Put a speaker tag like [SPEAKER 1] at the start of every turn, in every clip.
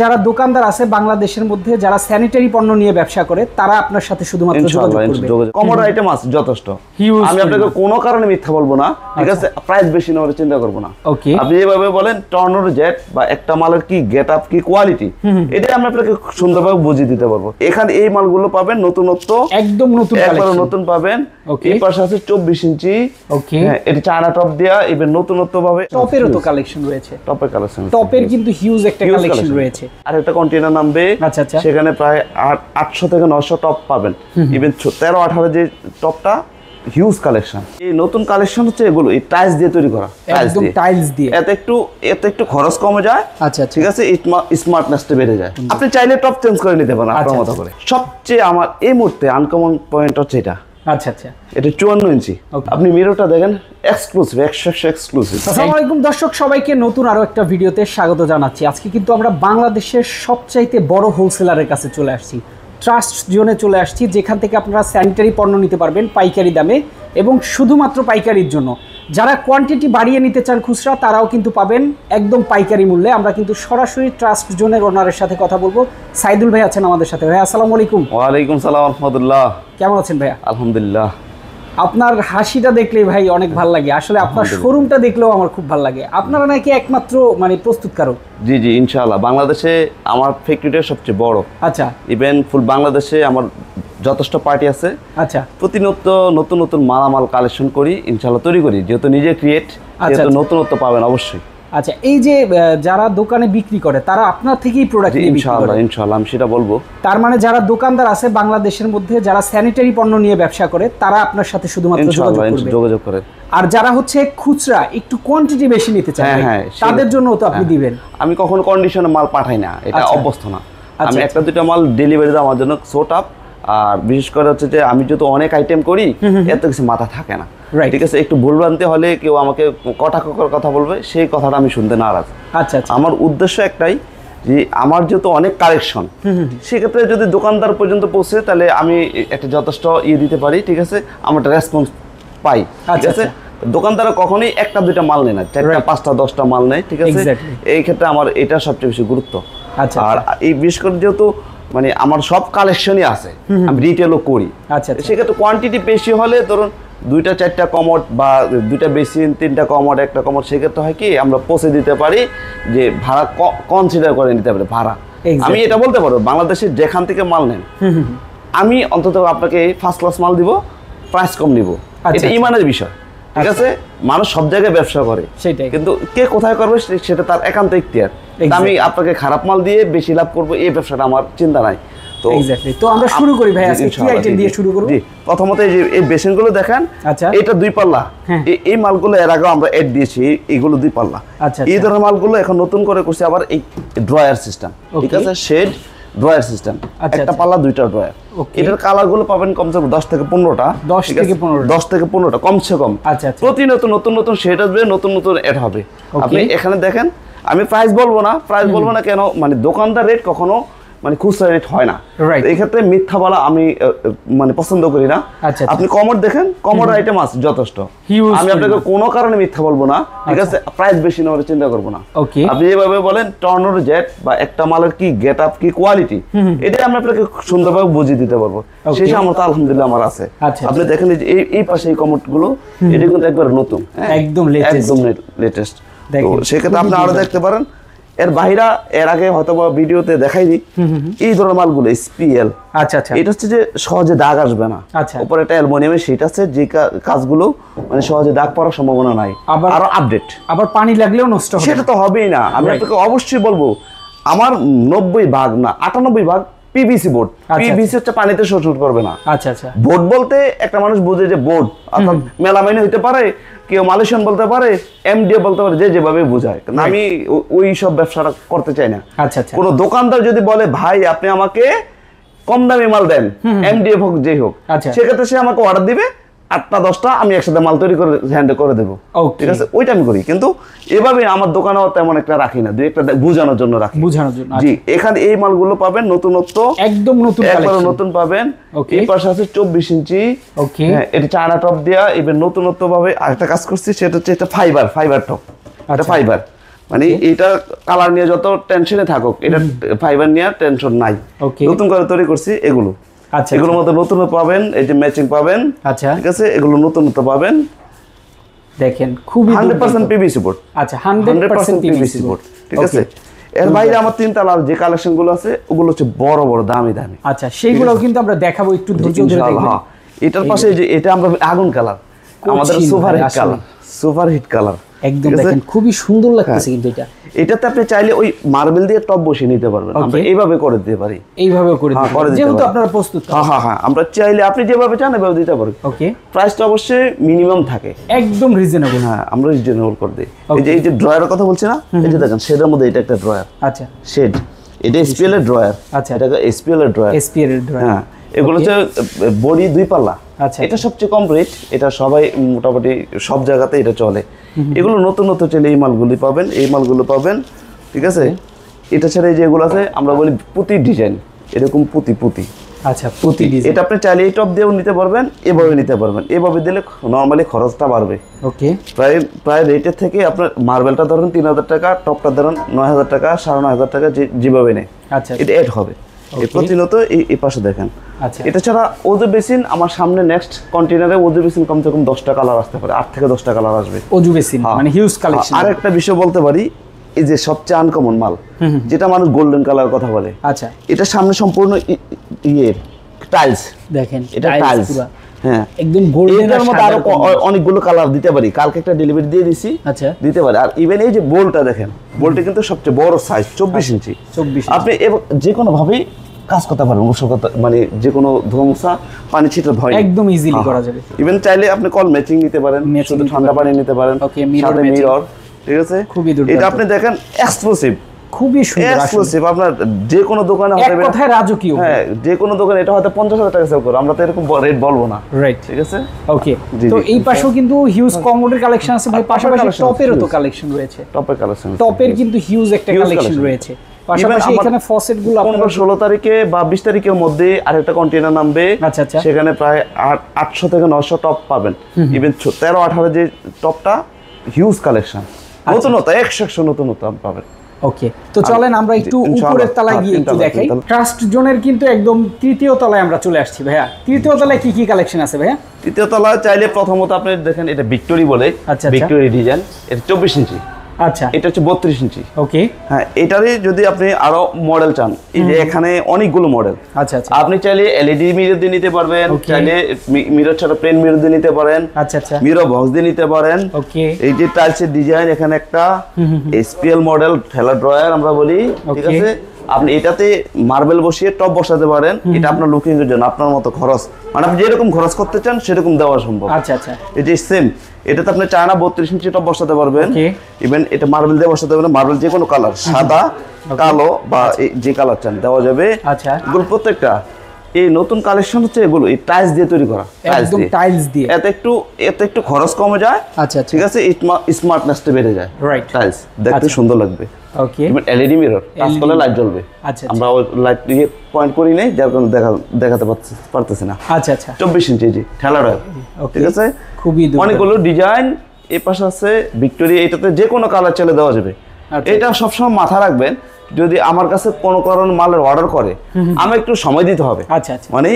[SPEAKER 1] যারা দোকানদার আছে বাংলাদেশের মধ্যে যারা স্যানিটারি পণ্য নিয়ে ব্যবসা করে তারা আপনার সাথে শুধুমাত্র যোগাযোগ করবে।
[SPEAKER 2] কমোড আইটেম আছে যথেষ্ট। আমি আপনাকে কোনো কারণে মিথ্যা বলবো না, ঠিক আছে? প্রাইস বেশি নেওয়ার চিন্তা করব না।
[SPEAKER 1] ওকে,
[SPEAKER 2] আপনি যেভাবে বলেন টর্নেডো জেট বা একটা মালের কি গেটআপ কি কোয়ালিটি, এটা আমি আপনাকে সুন্দরভাবে বুঝিয়ে দিতে পারবো। এখানে এই মালগুলো পাবেন নতুনত্ব, একদম নতুন, একবার নতুন পাবেন। এই পাশে আছে 24 ইঞ্চি।
[SPEAKER 1] ওকে,
[SPEAKER 2] এটা চায়না টপ দেয়া, এবার নতুনত্ব ভাবে
[SPEAKER 1] টপেরও তো কালেকশন রয়েছে।
[SPEAKER 2] টপের কালেকশন,
[SPEAKER 1] টপের কিন্তু হিউজ একটা কালেকশন রয়েছে।
[SPEAKER 2] আর একটা কন্টেইনার নামবে, সেখানে প্রায় 800 থেকে 900 টপ পাবেন। ইভেন 13-18 যে টপটা হিউজ কালেকশন। এই নতুন কালেকশন হচ্ছে এগুলো এই টাইলস দিয়ে তৈরি করা,
[SPEAKER 1] একদম টাইলস দিয়ে।
[SPEAKER 2] এতে একটু খরচ কমে যায়। আচ্ছা, ঠিক আছে, স্মার্টনেসটা বেড়ে যায়। আপনি চাইলে টপ চেঞ্জ করে নিতে পারেন আপনার মতো করে। সবচেয়ে আমার এই মুহূর্তে আনকমন পয়েন্ট হচ্ছে এটা। আচ্ছা, এটা 54 ইঞ্চি। আপনি মিররটা দেখেন, এক্সক্লুসিভ, 100% এক্সক্লুসিভ।
[SPEAKER 1] আসসালামু আলাইকুম দর্শক, সবাইকে নতুন আরো একটা ভিডিওতে স্বাগত জানাচ্ছি। আজকে কিন্তু আমরা বাংলাদেশের সবচাইতে বড় হোলসেলারের কাছে চলে আসছি, ট্রাস্ট জোনে চলে আসছি, যেখান থেকে আপনারা স্যানিটারি পণ্য নিতে পারবেন পাইকারি দামে এবং শুধুমাত্র পাইকারির জন্য। যারা কোয়ান্টিটি বাড়িয়ে নিতে চান খুচরা, তারাও কিন্তু পাবেন একদম পাইকারি মূল্যে। আমরা কিন্তু সরাসরি ট্রাস্ট জোনের ওনারের সাথে কথা বলবো। সাইদুল ভাই আছেন আমাদের সাথে। ভাই আসসালামু আলাইকুম।
[SPEAKER 2] ওয়ালাইকুম সালাম রাহমাতুল্লাহ।
[SPEAKER 1] কেমন আছেন ভাইয়া?
[SPEAKER 2] আলহামদুলিল্লাহ।
[SPEAKER 1] আপনার হাসিটা দেখলেই ভাই অনেক ভালো লাগে। আসলে আপনার শোরুমটা দেখলেও আমার খুব ভালো লাগে। আপনারা নাকি একমাত্র প্রস্তুতকারক?
[SPEAKER 2] জি জি, ইনশাআল্লাহ। বাংলাদেশে আমার ফ্যাক্টরিটা সবচেয়ে বড়। আচ্ছা, ইভেন ফুল বাংলাদেশে আমার যথেষ্ট পার্টি আছে। আচ্ছা, প্রতিনিয়ত নতুন নতুন মালামাল কালেকশন করি, ইনশাআল্লাহ তৈরি করি। যেহেতু নিজে ক্রিয়েট, যেহেতু নতুনত্ব পাবেন অবশ্যই।
[SPEAKER 1] আচ্ছা, এই যে যারা দোকানে বিক্রি করে তারা আপনার থেকেই প্রোডাক্ট নিয়ে বিক্রি করে?
[SPEAKER 2] ইনশাআল্লাহ আমি সেটা বলবো।
[SPEAKER 1] তার মানে যারা দোকানদার আছে বাংলাদেশের মধ্যে যারা স্যানিটারি পণ্য নিয়ে ব্যবসা করে তারা আপনার সাথে শুধুমাত্র
[SPEAKER 2] যোগাযোগ করে।
[SPEAKER 1] আর যারা হচ্ছে খুচরা একটু কোয়ান্টিটি বেশি নিতে চায়, তাদের জন্য তো আপনি দিবেন?
[SPEAKER 2] আমি কখনো কন্ডিশনে মাল পাঠাই না, এটা অভ্যস্ত না। আমি একটা দুইটা মাল ডেলিভারি দেওয়া আমার জন্য সোট আপ। আর বিশেষ করে হচ্ছে যে আমি যেহেতু অনেক আইটেম করি, এত কিছু মাথা থাকে না, ঠিক আছে? একটু ভুলভ্রান্তি হলে কেউ আমাকে কটাক্ষ করে কথা বলবে, সেই কথাটা আমি শুনতে নারাজ। আচ্ছা, আমার উদ্দেশ্য একটাই যে আমার যেহেতু অনেক কালেকশন, সেক্ষেত্রে যদি দোকানদার পর্যন্ত পৌঁছে তাহলে আমি একটা যথেষ্ট দিতে পারি, ঠিক আছে? আমার একটা রেসপন্স পাই, ঠিক আছে? দোকানদার কখনোই একটা দুইটা মাল নেয় না, 4টা 5টা 10টা মাল নেয়, ঠিক আছে? এই ক্ষেত্রে আমার এটা সবচেয়ে বেশি গুরুত্ব। আর এই বিশেষ করে যেহেতু আমার সব কালেকশনই আছে, আমি রিটেলও করি। আচ্ছা, সেক্ষেত্রে কোয়ান্টিটি বেশি হলে ধরুন 2টা 4টা কমোড বা 2টা বেসিন 3টা কমোড 1টা কমোড, সেক্ষেত্রে হয় কি আমরা পৌঁছে দিতে পারি যে ভাড়া কনসিডার করে নিতে পারি ভাড়া। আমি এটা বলতে পারবো বাংলাদেশের যেখান থেকে মাল নেন, আমি অন্তত আপনাকে ফার্স্ট ক্লাস মাল দিব, প্রাইস কম নিব। এটা ইমানের বিষয়, ঠিক আছে? মানুষ সব জায়গায় ব্যবসা করে, সেটাই, কিন্তু কে কোথায় করবে সেটা তার একান্ত ইখতিয়ার। আমি আপনাকে খারাপ মাল দিয়ে বেশি লাভ করব এই ব্যবসাটা আমার চিন্তা নাই। তো
[SPEAKER 1] তো আমরা শুরু করি ভাই, আজকে কি আইটেম দিয়ে শুরু করব?
[SPEAKER 2] জি, প্রথমত এই বেসিনগুলো দেখেন। আচ্ছা, এটা 2 পাল্লা। এই মালগুলো এর আগে আমরা এড দিয়েছি, এইগুলো 2 পাল্লা। আচ্ছা, এই ধরনের মালগুলো এখন নতুন করে করছি আবার এই ড্রয়ার সিস্টেম, ঠিক আছে? শেড ড্রয়ার সিস্টেম, একটা পাল্লা 2টা ড্রয়ার। এটার কালার গুলো পাবেন কমসে কম 10 থেকে 15টা, 10 থেকে 15টা কমসে কম। আচ্ছা, প্রতিনিয়ত নতুন নতুন শেড আসবে, নতুন নতুন এড হবে। আপনি এখানে দেখেন, আমি প্রাইস বলবো না কেন, দোকানদার রেট কখনো খুচরা রেট হয় না। এই ক্ষেত্রে মিথ্যা বলা আমি পছন্দ করি না। আপনি কমোড দেখেন, কমোড আইটেম আছে যথেষ্ট। আমি আপনাকে কোনো কারণে মিথ্যা বলবো না, ঠিক আছে? প্রাইস বেশি নেওয়ার চিন্তা করবো না। আপনি যেভাবে বলেন টর্নেডো জেট বা একটা মালের কি গেটআপ কি কোয়ালিটি, এটা আমি আপনাকে সুন্দরভাবে বুঝিয়ে দিতে পারবো। সেই সামর্থ্য আলহামদুলিল্লাহ আমার আছে। আপনি দেখেন এই পাশে এই কমোড গুলো, এটা কিন্তু একবার নতুন, একদম লেটেস্ট। সেক্ষেত্রে আপনি আরো দেখতে পারেন। এর বাইরা এর আগে হয়তো ভিডিওতে দেখাইনি এই ধরনের মালগুলো SPL। আচ্ছা, এটা হচ্ছে যে সহজে দাগ আসবে না। উপরে একটা অ্যালুমিনিয়ামের শীট আছে, যে কাজগুলো সহজে দাগ পড়ার সম্ভাবনা নাই। আরো আপডেট, আবার পানি লাগলেও নষ্ট হবে, সেটা তো হবেই না। আমি আপনাকে অবশ্যই বলবো, আমার 90 ভাগ না 98 ভাগ পিভিসি বোর্ড। পিভিসি হচ্ছে পানিতে শোষণ করবে না। আচ্ছা, বোর্ড বলতে একটা মানুষ বোঝে যে বোর্ড, অর্থাৎ মেলামাইন হইতে পারে, কেউ মালয়েশিয়ান বলতে পারে, MDF বলতে পারে, যে যেভাবে বোঝায়। আমি ওই সব ব্যবসাটা করতে চাই না। আচ্ছা, কোনো দোকানদার যদি বলে ভাই আপনি আমাকে কম দামি মাল দেন, MDF হোক যেই হোক, সেক্ষেত্রে সে আমাকে অর্ডার দিবে 8টা 10টা, আমি একসাথে মাল তৈরি করে হ্যান্ড করে দেবো, ঠিক আছে? ওইটা আমি করি। কিন্তু এভাবে আমার দোকানেও তেমন একটা রাখি না, 2-একটা বোঝানোর জন্য রাখি। জি, এখানে এই মালগুলো পাবেন নতুনত্ব, একদম নতুন, একবার নতুন পাবেন। এই পাশে আছে 24 ইঞ্চি। এটা চায়না টপ দেয়া, এবার নতুনত্ব ভাবে আরেকটা কাজ করছি, সেটা হচ্ছে এটা ফাইবার টপ। এটা ফাইবার মানে এটা কালার নিয়ে যত টেনশনে থাকুক, এটা ফাইবার নিয়ে টেনশন নাই। নতুন করে তৈরি করছি এগুলো। আচ্ছা, এগুলোর মধ্যে নতুন পাবেন, এই যে ম্যাচিং পাবেন। আচ্ছা, ঠিক আছে, এগুলো নতুন পাবেন।
[SPEAKER 1] দেখেন খুবই
[SPEAKER 2] 100% পিভিসি বোর্ড।
[SPEAKER 1] আচ্ছা, 100% পিভিসি
[SPEAKER 2] বোর্ড, ঠিক আছে। এর বাইরে আমার 3 তলার যে কালেকশন গুলো আছে ওগুলো হচ্ছে বড় বড় দামি দামি।
[SPEAKER 1] আচ্ছা, সেইগুলোও কিন্তু আমরা দেখাবো, একটু ধৈর্য ধরে দেখবেন।
[SPEAKER 2] এটার পাশে যে এটা আমরা আগুন কালার, আমাদের super hit colour, super hit colour
[SPEAKER 1] একদম দেখেন খুবই সুন্দর লাগতেছে। কিন্তু
[SPEAKER 2] এটাতে আপনি চাইলে ওই মার্বেল দিয়ে টপ বসিয়ে নিতে পারবেন। আমরা এইভাবে করে দিতে পারি,
[SPEAKER 1] এইভাবে করে দিতে পারি, যেহেতু আপনারা প্রস্তুত।
[SPEAKER 2] হ্যাঁ, আমরা চাইলে আপনি যেভাবে চান এভাবে দিতে পারি। ওকে, প্রাইসটা অবশ্যই মিনিমাম থাকে,
[SPEAKER 1] একদম রিজনেবল।
[SPEAKER 2] হ্যাঁ, আমরা রিজনেবল করে দিই। এই যে ড্রয়ারের কথা বলছি না, এই যে দেখেন শেডের মধ্যে এটা একটা ড্রয়ার। আচ্ছা, শেড, এটা এসপিএল এর ড্রয়ার। আচ্ছা, এটা এসপিএল এর ড্রয়ার।
[SPEAKER 1] এসপিএল এর ড্রয়ার,
[SPEAKER 2] হ্যাঁ। এগুলো হচ্ছে বডি 2 পাল্লা। আচ্ছা, এটা সবচেয়ে কম রেট, এটা সবাই মোটামুটি সব জায়গাতে এটা চলে। এগুলো নতুন নতুন চলে, এই মালগুলি পাবেন, এই মালগুলো পাবেন, ঠিক আছে। এটা ছাড়া এই যেগুলো আছে আমরা বলি পুঁতি ডিজাইন, এরকম পুঁতি। আচ্ছা, পুঁতি ডিজাইন, এটা আপনি চাইলে এই টপ দিয়েও নিতে পারবেন, এভাবে নিতে পারবেন। এভাবে দিলে নরমালি খরচটা বাড়বে। ওকে, প্রায় রেটের থেকে আপনার মার্বেলটা ধরেন 3000 টাকা, টপটা ধরেন 9000 টাকা, 9500 টাকা, যেভাবে নেয়। আচ্ছা, এটা এড হবে প্রতিনিয়ত। এই পাশে দেখেন। আচ্ছা, এটা ছাড়া ওজু বেসিন, আমার সামনে নেক্সট কন্টেইনারে ওজু বেসিন কমসে কম 10টা কালার আসতে পারে, 8 থেকে 10টা কালার আসবে ওজু বেসিন, মানে হিউজ কালেকশন। আর একটা বিষয় বলতে পারি, এই যে সবচেয়ে আনকমন মাল, যেটা মানুষ গোল্ডেন কালার কথা বলে। আচ্ছা, এটা সামনে সম্পূর্ণ টাইলস, দেখেন এটা টাইলস। হ্যাঁ, একদম গোল্ডেনের মধ্যে আরো অনেকগুলো কালার দিতে পারি। কালকে একটা ডেলিভারি দিয়ে দিছি। আচ্ছা, দিতে পারি। আর ইভেন এই যে বোলটা দেখেন, বোলটা কিন্তু সবচেয়ে বড় সাইজ 24 ইঞ্চি। আপনি যে কোনো ভাবেই কাজ করতে পারবেন, মানে যে কোনো ধোঁয়া পানি ছিটার ভয়
[SPEAKER 1] একদম ইজিলি করা যাবে।
[SPEAKER 2] ইভেন চাইলে আপনি কল ম্যাচিং নিতে পারেন, শুধু ঠান্ডা পানি নিতে পারেন, সাথে মিরর, ঠিক আছে। খুবই দুর্দান্ত। এটা আপনি দেখেন এক্সক্লুসিভ, খুবই সুন্দর এক্সক্লুসিভ। আপনার যে কোনো দোকানে হতে পারে, কথায় রাজকীয়। হ্যাঁ, যে কোনো দোকানে এটা হয়তো 50,000 টাকা সেল করে, আমরা তো এরকম রেট বলবো না। রাইট, ঠিক আছে। ওকে, তো এই পাশেও কিন্তু হিউজ কমোডের কালেকশন আছে ভাই, পাশাপাশি টপেরও তো কালেকশন রয়েছে। টপের কিন্তু হিউজ একটা কালেকশন রয়েছে। পাশাপাশি এখানে ফসেটগুলো আপনারা 16 তারিখে বা 20 তারিখের মধ্যে আরেকটা কন্টেইনার নামবে। আচ্ছা, সেখানে প্রায় 800 থেকে 900 টপ পাবেন। ইভেন 13-18 যে টপটা হিউজ কালেকশন, নতুনতা 100 নতুনতা পাবেন। ওকে, তো চলেন আমরা একটু উপরের তলায় গিয়ে একটু দেখাই। ট্রাস্ট জোনের কিন্তু একদম তৃতীয় তলায় আমরা চলে আসছি ভাইয়া। তৃতীয় তলায় কি কি কালেকশন আছে ভাইয়া? তৃতীয় তলায় চাইলে প্রথমত আপনি দেখেন, এটা ভিক্টোরি বলে। আচ্ছা, ভিক্টোরি ডিজাইন, এটা 24 ইঞ্চি। আচ্ছা, এটা হচ্ছে 32 ইঞ্চি। ওকে, হ্যাঁ, এটারই যদি আপনি আরো মডেল চান, এই যে এখানে অনেকগুলো মডেল। আচ্ছা, আপনি চাইলে এলইডি মিরর দিয়ে নিতে পারবেন, চাইলে মিরর ছাড়া প্লেন মিরর দিয়ে নিতে পারেন। আচ্ছা, মিরর বক্স দিয়ে নিতে পারেন। ওকে, এই যে টাইলসের ডিজাইন, এখানে একটা এসপিএল মডেল ঠেলা ড্রয়ার আমরা বলি, ঠিক আছে। আপনি এটাতে মার্বেল বসিয়ে টপ বসাতে পারেন। এটা আপনার লুকিং এর জন্য, আপনার মতো খরচ, মানে আপনি যেরকম খরচ করতে চান সেরকম দেওয়া সম্ভব। আচ্ছা, এই যে সেম, এটাতে আপনি চায়না 32 ইঞ্চি টপ বসাতে পারবেন। ইভেন এটা মার্বেল দিয়ে বসাতে পারবেন, মার্বেল যে কোনো কালার, সাদা, কালো বা যে কালার চান দেওয়া যাবে। আচ্ছা, এগুলো প্রত্যেকটা এই নতুন কালেকশন হচ্ছে, এগুলো এই টাইলস দিয়ে তৈরি করা, টাইলস দিয়ে। এতে একটু খরচ কমে যায়। আচ্ছা, ঠিক আছে, স্মার্টনেসটা বেড়ে যায়। রাইট, টাইলস দেখতে সুন্দর লাগবে। ওকে, এলইডি মিরর, টাচ করলে লাইট জ্বলবে। আচ্ছা, আমরা ওই লাইট দিয়ে পয়েন্ট করি নাই, যার কারণে দেখাতে পারতেছি না। আচ্ছা, 24 ইঞ্চি জি ঠেলা ড্রয়ার, ঠিক আছে। খুবই অনেকগুলো ডিজাইন। এই পাশে আছে ভিক্টোরিয়া, এটাতে যে কোনো কালার চলে দেওয়া যাবে। এটা সবসময় মাথা রাখবেন, যদি আমার কাছে কোনো কারণ মালের অর্ডার করে, আমি একটু সময় দিতে হবে। আচ্ছা, মানে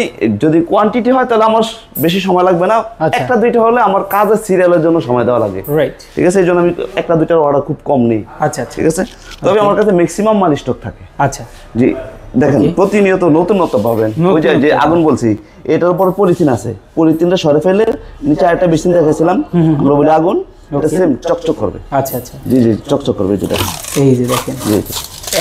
[SPEAKER 2] যদি কোয়ান্টিটি হয় তাহলে আমার বেশি সময় লাগবে না, একটা দুইটা হলে আমার কাজের সিরিয়ালের জন্য সময় দেওয়া লাগে। রাইট, ঠিক আছে, এই জন্য আমি একটা দুইটার অর্ডার খুব কম নেই। আচ্ছা, ঠিক আছে, তবে আমার কাছে ম্যাক্সিমাম মাল স্টক থাকে। আচ্ছা, জি দেখেন প্রতিনিয়ত নতুনত্ব পাবেন। ওই যে আগুন বলছি, এটার উপর পলিথিন আছে, পলিথিনটা সরে ফেলে নিচে আরেকটা বেসিন দেখাইছিলাম, আমরা বলি আগুন, এটা সেম চকচক করবে। আচ্ছা, জি চকচক করবে, যেটা এই যে দেখেন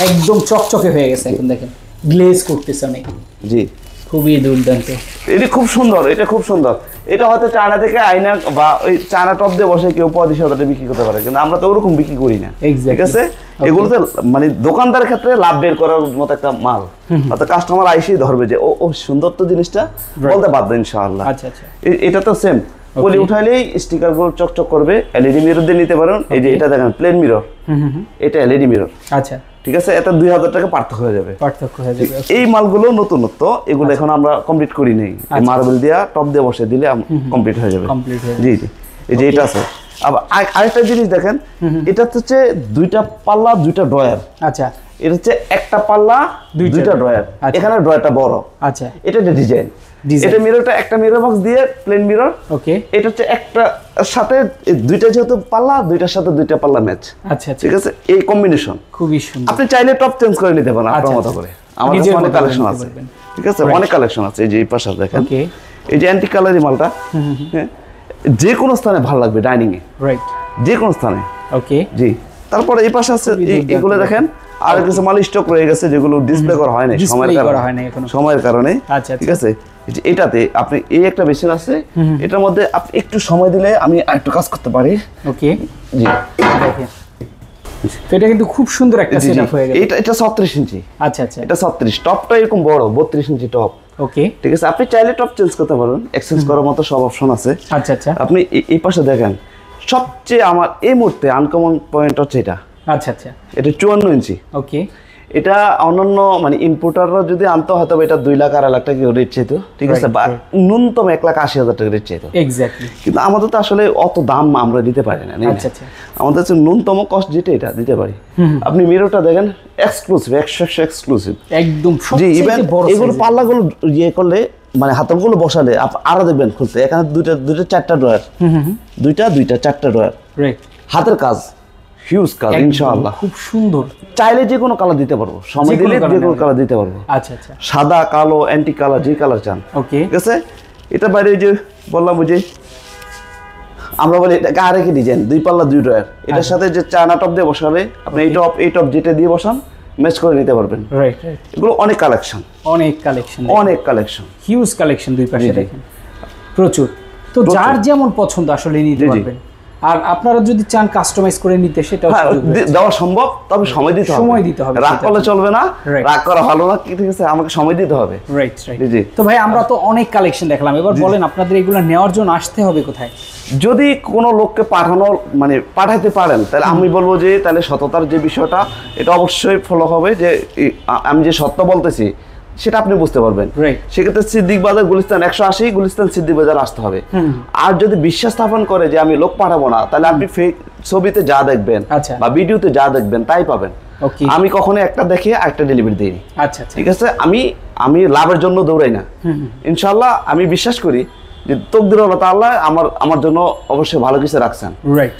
[SPEAKER 2] একদম চকচকে হয়ে গেছে, এখন দেখেন গ্লেজ করতেছে অনেক। জি, খুবই দুর্দান্ত। এটা খুব সুন্দর, এটা খুব সুন্দর। এটা হয়তো চায়না থেকে আইনা বা ওই চায়না টপ দিয়ে বসে কেউ 35,000 টাকা বিক্রি করতে পারে, কিন্তু আমরা তো ওরকম বিক্রি করি না। ঠিক আছে, এগুলোতে মানে দোকানদারের ক্ষেত্রে লাভ বের করার মতো একটা মাল, অর্থাৎ কাস্টমার আইসেই ধরবে যে ও সুন্দর তো জিনিসটা, বলতে বাধ্য ইনশাআল্লাহ। আচ্ছা, এটা তো সেম, পলি উঠাইলেই স্টিকার গুলো চকচক করবে। এলইডি মিরর দিয়ে নিতে পারেন। এই যে এটা দেখেন প্লেন মিরর, এটা এলইডি মিরর। আচ্ছা, ঠিক আছে, এটা 2000 টাকা পার্থক্য হয়ে যাবে। এই মালগুলো নতুনত্ব, এগুলো এখন আমরা কমপ্লিট করি নাই, মার্বেল দিয়া টপ দিয়ে বসে দিলে কমপ্লিট হয়ে যাবে। জি, এই যে এটা আছে, আবার আরেকটা জিনিস দেখেন, এটা হচ্ছে দুইটা পাল্লা দুইটা ড্রয়ার।
[SPEAKER 1] আচ্ছা,
[SPEAKER 2] এটা হচ্ছে একটা পাল্লা দুইটা ড্রয়ার, এখানে ড্রয়ারটা বড়।
[SPEAKER 1] আচ্ছা,
[SPEAKER 2] এটা ডিজাইন, এটা মিররটা একটা মিরর বক্স দিয়ে প্লেন মিরর।
[SPEAKER 1] ওকে,
[SPEAKER 2] এটা হচ্ছে একটা সাথে দুইটা যেহেতু পাল্লা, দুইটার সাথে দুইটা পাল্লা ম্যাচ।
[SPEAKER 1] আচ্ছা,
[SPEAKER 2] ঠিক আছে, এই কম্বিনেশন
[SPEAKER 1] খুবই সুন্দর।
[SPEAKER 2] আপনি চাইলে টপ চেঞ্জ করে নিতে পারেন আপনার মতো করে, আমাদের অনেক কালেকশন আছে। ঠিক আছে, অনেক কালেকশন আছে। এই যে এই পাশে দেখেন, এই যে অ্যান্টিক কালারি মালটা, যে কোনো স্থানে ভালো লাগবে, ডাইনিং এ, রাইট, যে কোনো স্থানে। ওকে, জি। তারপরে এই পাশে আছে, এগুলো দেখেন আর কিছু মাল স্টক রয়ে গেছে যেগুলো ডিসপ্লে করা হয় না সময়ের কারণে। ঠিক আছে, এটাতে আপনি এই একটা মেশিন আছে, এটার মধ্যে আপনি একটু সময় দিলে আমি আরেকটু কাজ করতে পারি। ওকে, জি, দেখেন
[SPEAKER 1] তো এটা কিন্তু খুব সুন্দর একটা সেটআপ হয়ে গেছে।
[SPEAKER 2] এটা 36 ইঞ্চি।
[SPEAKER 1] আচ্ছা আচ্ছা,
[SPEAKER 2] এটা 36, টপটা এরকম বড় 32 ইঞ্চি টপ। ওকে, ঠিক আছে, আপনি চাইলে টপ চেঞ্জ করতে পারেন, এক্সচেঞ্জ করার মতো সব অপশন আছে। আচ্ছা আচ্ছা, আপনি এই পাশে দেখেন, সবচেয়ে আমার এই মুহূর্তে আনকমন পয়েন্ট হচ্ছে এটা। আচ্ছা আচ্ছা, এটা 54 ইঞ্চি। ওকে, এটা অন্যান্য মানে ইম্পোর্টাররা যদি আনতে হয়তো এটা 2 লাখ 2.5 লাখ টাকা রেট চাইতো। ঠিক আছে, ন্যূনতম 1,80,000 টাকা রেট চাইতো। এক্স্যাক্টলি, কিন্তু আমাদের তো আসলে অত দাম আমরা দিতে পারি না। আচ্ছা আচ্ছা, আমাদের হচ্ছে ন্যূনতম কস্ট যেটা এটা দিতে পারি। আপনি মিররটা দেখেন, এক্সক্লুসিভ, 100 এক্সক্লুসিভ একদম। জি, ইভেন এগুলো পাল্লাগুলো ইয়ে করলে মানে হাতলগুলো বসালে আরো দেখবেন খুলতে, এখানে দুইটা চারটা ড্রয়ার, দুইটা চারটা ড্রয়ার, রাইট, হাতের কাজ, হিউজ কাজ, ইনশাআল্লাহ খুব সুন্দর। চাইলে যে কোনো কালার দিতে পারবো, সময় দিলে যে কোনো কালার দিতে পারবো। আচ্ছা আচ্ছা, সাদা, কালো, অ্যান্টিক কালার, যে কালার চান। ওকে, ঠিক আছে। এটা বাইরে যে বললাম, যে আমরা বলি এটাকে আরেকই ডিজাইন, 2 পাল্লা 2 ড্রয়ার। এটার সাথে যে চায়না টপ দিয়ে বসালে আপনি এই টপ যেটা দিয়ে বসান ম্যাচ করে নিতে পারবেন। রাইট রাইট, এগুলো অনেক কালেকশন, অনেক কালেকশন, হিউজ কালেকশন। দুই পাশে দেখেন প্রচুর। তো যার যেমন পছন্দ আসলে নিতে পারবেন। আর আপনারা যদি চান কাস্টমাইজ করে নিতে, সেটা দেওয়া সম্ভব, তবে সময় দিতে হবে। রাগ করলে চলবে না, রাগ করা ভালো না। ঠিক আছে, আমাকে সময় দিতে হবে। রাইট রাইট, জি। তো ভাই, আমরা তো অনেক কালেকশন দেখলাম, এবার বলেন আপনাদের এগুলো নেওয়ার জন্য আসতে হবে কোথায়? যদি কোনো লোককে পাঠাইতে পারেন, তাহলে আমি বলবো যে তাহলে সততার যে বিষয়টা, এটা অবশ্যই ফলো হবে। যে আমি যে সত্য বলতেছি সেটা আপনি বুঝতে পারবেন। সেক্ষেত্রে সিদ্দিক বাজার, গুলিস্তান 180, গুলিস্তান সিদ্দিক বাজার আসতে হবে। আর যদি বিশ্বাস স্থাপন করে যে আমি লোক পাঠাবো না, তাহলে আপনি ফেক ছবিতে যা দেখবেন বা ভিডিওতে যা দেখবেন তাই পাবেন। আমি কখনো একটা দেখে একটা ডেলিভারি দিইনি। আচ্ছা, ঠিক আছে, আমি লাভের জন্য দৌড়াই না। ইনশাআল্লাহ আমি বিশ্বাস করি যে তকদির আল্লাহ তাআলা আমার জন্য অবশ্যই ভালো কিছু রাখছেন। রাইট,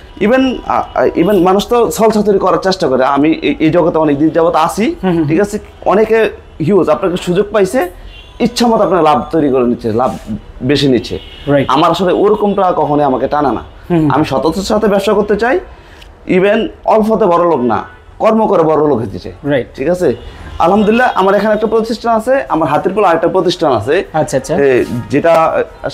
[SPEAKER 2] ইভেন মানুষ তো ছলছাতুরি করার চেষ্টা করে। আমি এই জগতে অনেক দিন যাবত আছি। ঠিক আছে, অনেকে হিউজ আপনাকে সুযোগ পাইছে, ইচ্ছা মতো আপনার লাভ তৈরি করে নিচ্ছে, লাভ বেশি নিচ্ছে। আমার আসলে ওরকমটা কখনোই আমাকে টানা না। আমি সততার সাথে ব্যবসা করতে চাই, ইভেন অল্পতে বড় লোক না, কর্ম করে বড় লোক হতে চাই। ঠিক আছে, আলহামদুলিল্লাহ আমার এখানে একটা প্রতিষ্ঠান আছে, আমার হাতের পোলা আরেকটা প্রতিষ্ঠান আছে। আচ্ছা আচ্ছা, যেটা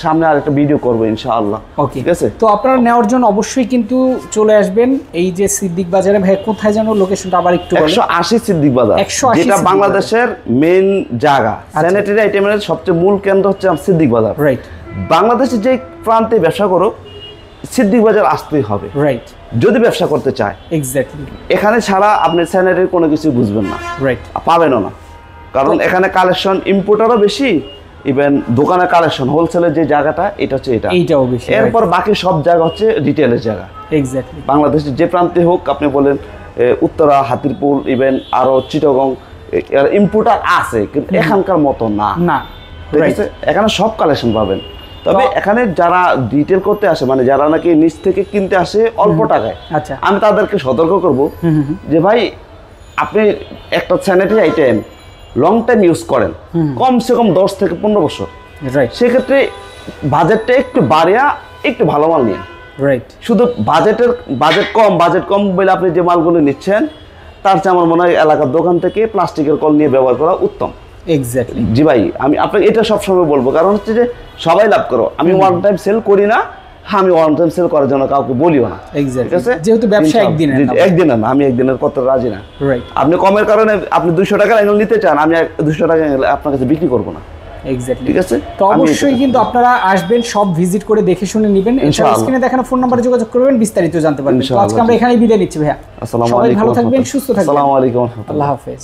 [SPEAKER 2] সামনে আরেকটা ভিডিও করবো ইনশাআল্লাহ। ঠিক আছে, তো আপনারা নেওয়ার জন্য অবশ্যই কিন্তু চলে আসবেন এই যে সিদ্দিক বাজারে। ভাই, কোথায় যেন লোকেশনটা আবার একটু বলেন? 180 সিদ্দিক বাজার, যেটা বাংলাদেশের মেইন জায়গা, স্যানিটারি আইটেমের সবচেয়ে মূল কেন্দ্র হচ্ছে সিদ্দিক বাজার। রাইট, বাংলাদেশের যে প্রান্তে ব্যবসা করো, সিদ্দিক বাজার আসতেই হবে। রাইট, যদি ব্যবসা করতে চায়। এক্স্যাক্টলি, এখানে ছাড়া আপনি স্যানিটারি কোনো কিছু বুঝবেন না। রাইট, পাবেনও না, কারণ এখানে কালেকশন ইম্পোর্টারও বেশি, ইভেন দোকানের কালেকশন হোলসেলের যে জায়গাটা, এটা হচ্ছে এইটাও বেশি। এরপর বাকি সব জায়গা হচ্ছে রিটেলের জায়গা। এক্স্যাক্টলি, বাংলাদেশের যে প্রান্তে হোক, আপনি বলেন উত্তরা, হাতিরপুল, ইভেন আরো চিটাগং, ইম্পোর্টার আছে, কিন্তু এখানকার মতো না। এখানে সব কালেকশন পাবেন। তবে এখানে যারা ডিটেল করতে আসে, মানে যারা নাকি নিচ থেকে কিনতে আসে অল্প টাকায়, আচ্ছা, আমি তাদেরকে সতর্ক করব যে ভাই, আপনি একটা sanitary item long time use করেন, কমসে কম 10 থেকে 15 বছর। সেক্ষেত্রে বাজেটটা একটু বাড়িয়া একটু ভালো মাল নিন। রাইট, শুধু বাজেট কম বলে আপনি যে মালগুলো নিচ্ছেন, তার চেয়ে আমার মনে হয় এলাকার দোকান থেকে প্লাস্টিকের কল নিয়ে ব্যবহার করা উত্তম। এক্স্যাক্টলি, জি ভাই, আমি আপনাকে এটা সবসময় বলবো, কারণ হচ্ছে যে সবাই লাভ করো। আমি ওয়ান টাইম সেল করি না, আমি ওয়ান টাইম সেল করার জন্য কাউকে বলিও না। ঠিক আছে, যেহেতু ব্যবসা একদিনের না, আমি একদিনের করতে রাজি না। আপনি কমের কারণে আপনি 200 টাকার অ্যাঙ্গেল নিতে চান, আমি 200 টাকা আপনার কাছে বিক্রি করবো না। এক্স্যাক্টলি, ঠিক আছে। তো অবশ্যই কিন্তু আপনারা আসবেন, সব ভিজিট করে দেখে শুনে নেবেন। স্ক্রিনে দেখানো ফোন নম্বরে যোগাযোগ করবেন, বিস্তারিত জানতে পারবেন। আজকে আমরা এখানেই বিদায় নিচ্ছি ভাইয়া। আসসালামু আলাইকুম, ভালো থাকবেন, সুস্থ থাকবেন। আসসালামু আলাইকুম, আল্লাহ হাফেজ।